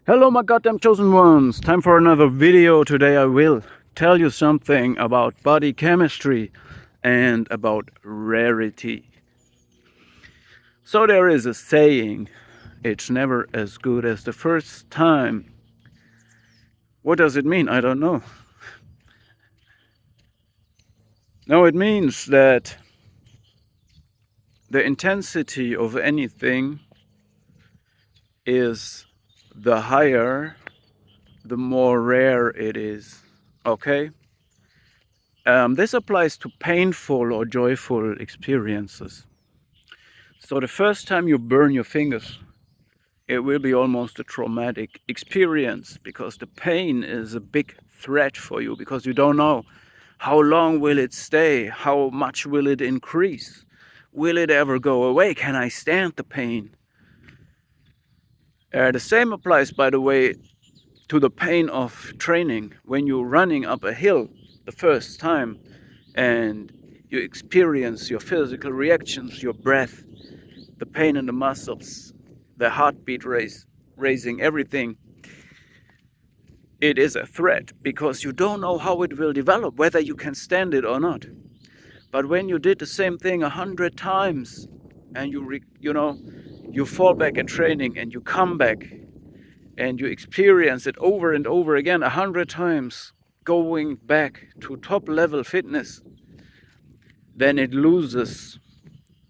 Hello my goddamn chosen ones, time for another video. Today I will tell you something about body chemistry and about rarity. So there is a saying, it's never as good as the first time. What does it mean? I don't know. No, it means that the intensity of anything is the higher, the more rare it is. Okay? This applies to painful or joyful experiences. So the first time you burn your fingers, it will be almost a traumatic experience because the pain is a big threat for you, because you don't know how long will it stay, how much will it increase, will it ever go away, can I stand the pain? The same applies, by the way, to the pain of training. When you're running up a hill the first time and you experience your physical reactions, your breath, the pain in the muscles, the heartbeat raising, everything, it is a threat because you don't know how it will develop, whether you can stand it or not. But when you did the same thing 100 times and you fall back in training and you come back and you experience it over and over again 100 times, going back to top level fitness, then it loses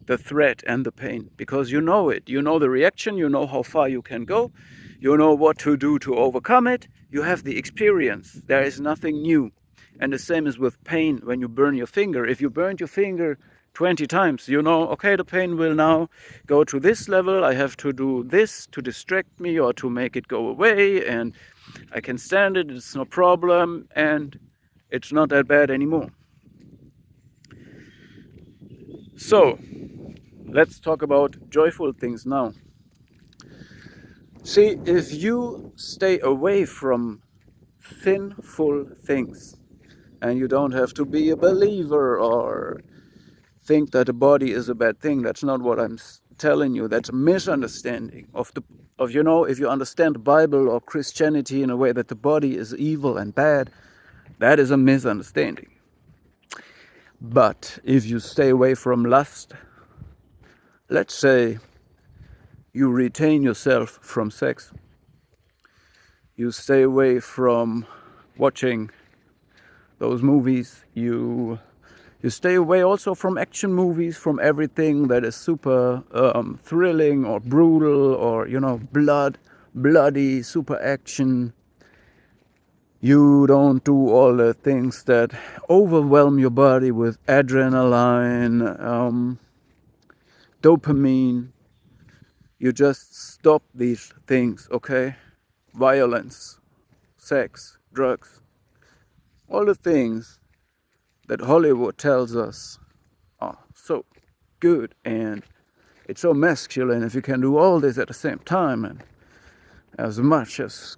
the threat and the pain, because you know it, you know the reaction, you know how far you can go, you know what to do to overcome it, you have the experience, there is nothing new. And the same is with pain. When you burn your finger, if you burned your finger 20 times, you know, okay, the pain will now go to this level, I have to do this to distract me or to make it go away, and I can stand it, it's no problem, and it's not that bad anymore. So let's talk about joyful things now. See, if you stay away from sinful things, and you don't have to be a believer or think that the body is a bad thing, that's not what I'm telling you. That's a misunderstanding of if you understand the Bible or Christianity in a way that the body is evil and bad, that is a misunderstanding. But if you stay away from lust, let's say you retain yourself from sex, you stay away from watching those movies, you stay away also from action movies, from everything that is super thrilling or brutal or bloody super action. You don't do all the things that overwhelm your body with adrenaline, dopamine. You just stop these things, okay? Violence, sex, drugs, all the things that Hollywood tells us are so good and it's so masculine if you can do all this at the same time and as much as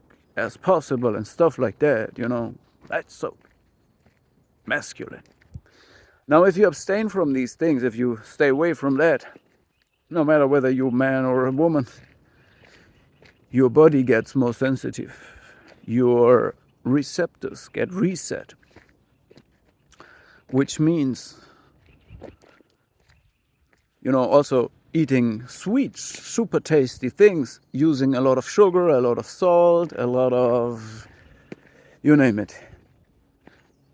possible and stuff like that, that's so masculine. Now, if you abstain from these things, if you stay away from that, no matter whether you're a man or a woman, your body gets more sensitive. Your receptors get reset, which means, also eating sweets, super tasty things, using a lot of sugar, a lot of salt, a lot of, you name it,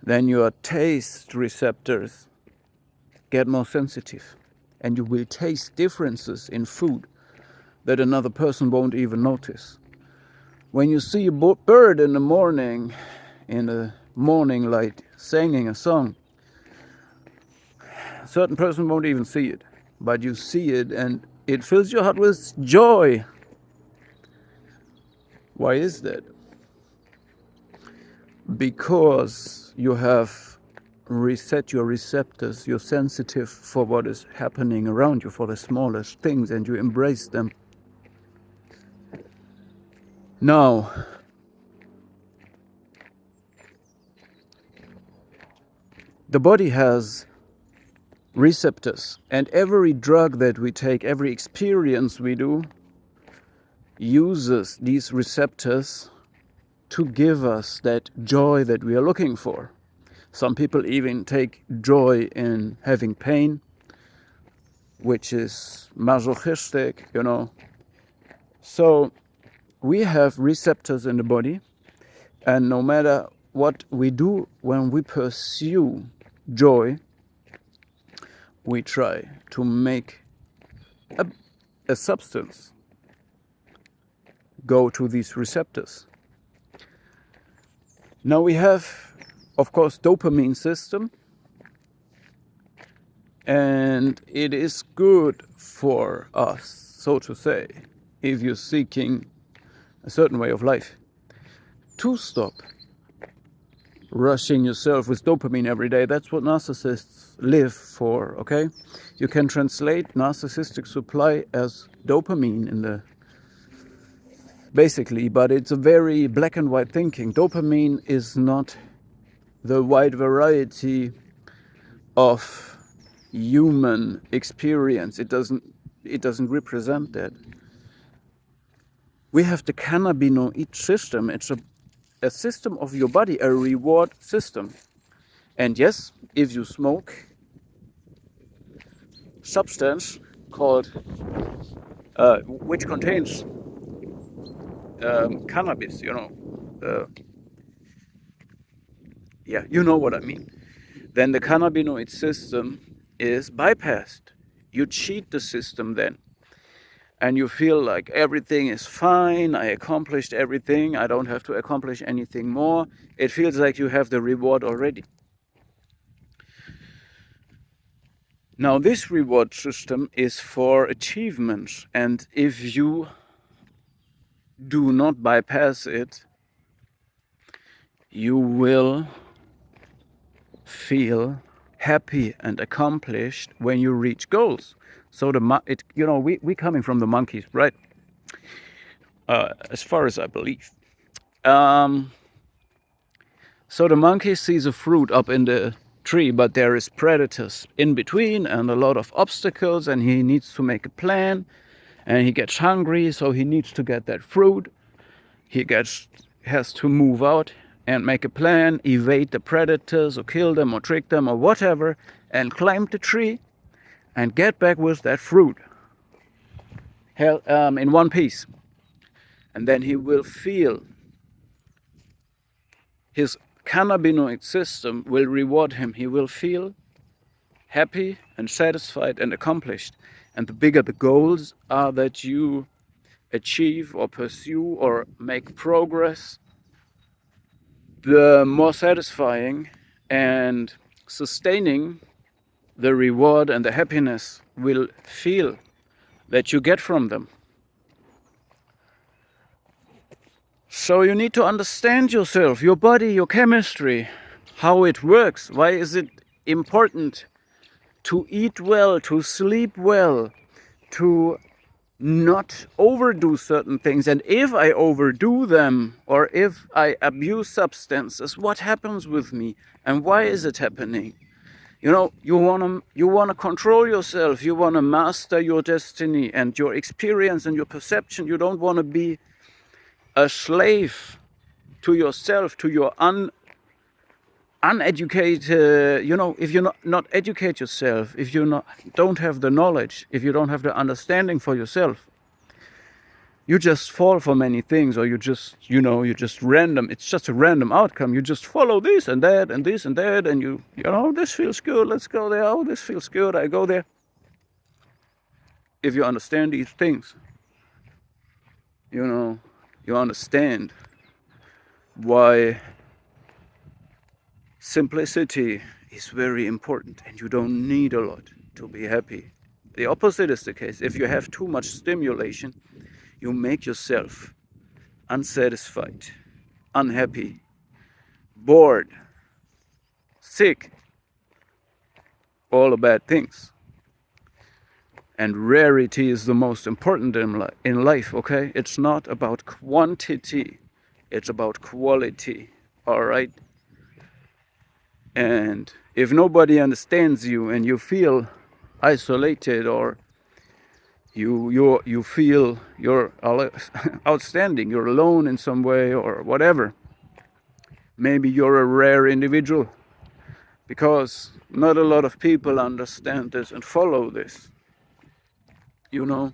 then your taste receptors get more sensitive and you will taste differences in food that another person won't even notice. When you see a bird in the morning light singing a song, a certain person won't even see it, but you see it and it fills your heart with joy. Why is that? Because you have reset your receptors, you're sensitive for what is happening around you, for the smallest things, and you embrace them. Now, the body has receptors, and every drug that we take, every experience we do, uses these receptors to give us that joy that we are looking for. Some people even take joy in having pain, which is masochistic, So we have receptors in the body, and no matter what we do when we pursue joy, we try to make a substance go to these receptors. Now we have, of course, dopamine system, and it is good for us, so to say, if you're seeking a certain way of life, to stop rushing yourself with dopamine every day. That's what narcissists live for, okay? You can translate narcissistic supply as dopamine in the basically, but it's a very black and white thinking. Dopamine is not the wide variety of human experience. It doesn't represent that. We have the cannabinoid system. It's a system of your body, a reward system. And yes, if you smoke substance called which contains cannabis, yeah, you know what I mean, then the cannabinoid system is bypassed. You cheat the system then, and you feel like everything is fine, I accomplished everything, I don't have to accomplish anything more. It feels like you have the reward already. Now this reward system is for achievements, and if you do not bypass it, you will feel happy and accomplished when you reach goals. So we coming from the monkeys, right? As far as I believe. So the monkey sees a fruit up in the tree, but there is predators in between and a lot of obstacles, and he needs to make a plan, and he gets hungry, so he needs to get that fruit. He has to move out and make a plan, evade the predators or kill them or trick them or whatever, and climb the tree and get back with that fruit in one piece. And then he will feel his cannabinoid system will reward him. He will feel happy and satisfied and accomplished. And the bigger the goals are that you achieve or pursue or make progress, the more satisfying and sustaining the reward and the happiness will feel that you get from them. So you need to understand yourself, your body, your chemistry, how it works. Why is it important to eat well, to sleep well, to not overdo certain things? And if I overdo them, or if I abuse substances, what happens with me and why is it happening? You wanna control yourself, you wanna master your destiny and your experience and your perception. You don't wanna be a slave to yourself, to your uneducated, if you not educate yourself, if you don't have the knowledge, if you don't have the understanding for yourself, you just fall for many things, or you just random. It's just a random outcome. You just follow this and that and this and that, and this feels good, let's go there. Oh, this feels good, I go there. If you understand these things, you understand why simplicity is very important, and you don't need a lot to be happy. The opposite is the case. If you have too much stimulation, you make yourself unsatisfied, unhappy, bored, sick, all the bad things. And rarity is the most important in life, okay? It's not about quantity, it's about quality, all right? And if nobody understands you and you feel isolated, or you feel you're outstanding, you're alone in some way or whatever. Maybe you're a rare individual, because not a lot of people understand this and follow this. You know,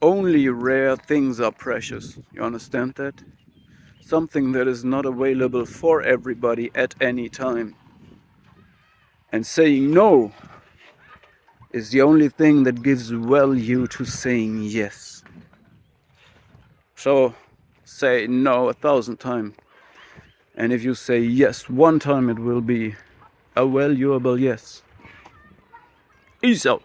only rare things are precious. You understand that? Something that is not available for everybody at any time. And saying no is the only thing that gives value to saying yes. So say no 1,000 times. And if you say yes one time, it will be a valuable yes. Ease out.